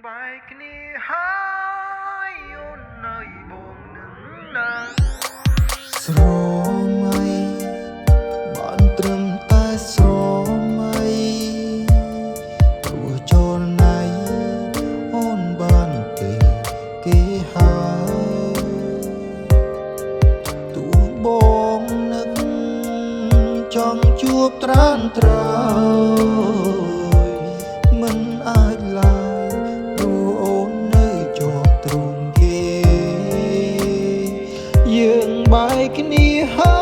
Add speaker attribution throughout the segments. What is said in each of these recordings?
Speaker 1: បាយគ្នាហើយអូននៅបងនឹងណា
Speaker 2: ស្រមៃបានត្រឹមតែស្រមៃទោះចូលណៃអូនបានទេគេហើយទោះបងនឹកចង់ជួបត្រានត្រើយមិនអាចឡើយព្រោះអូននៅជាប់ទ្រង់គេយើងបែកគ្នាហើ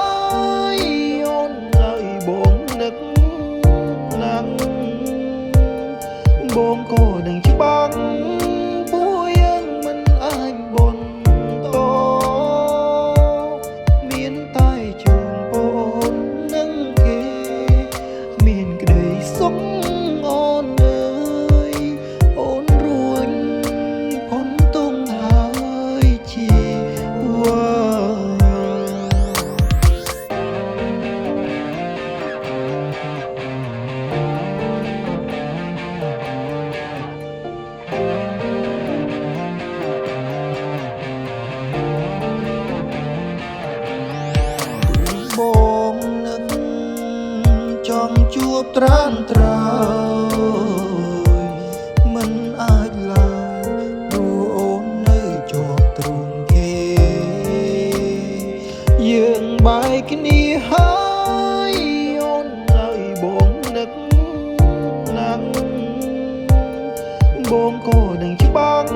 Speaker 2: យអូននៅបងនឹកណាស់បងក៏ដឹងច្បាស់ពួកយើងមិនអាចបន្តមានតែជូនបងនឹងគេមានក្តីសុខអូនអើយអូនរួញพ้นទងហើយជាវ៉ាបងនឹកចង់ជួបត្រានត្រើយមិនអាចឡើយព្រោះអូននៅជាប់ទ្រង់គេយើងបែកគ្នាហើយអូននៅបងនឹកណាស់បងក៏ដឹងច្បាស់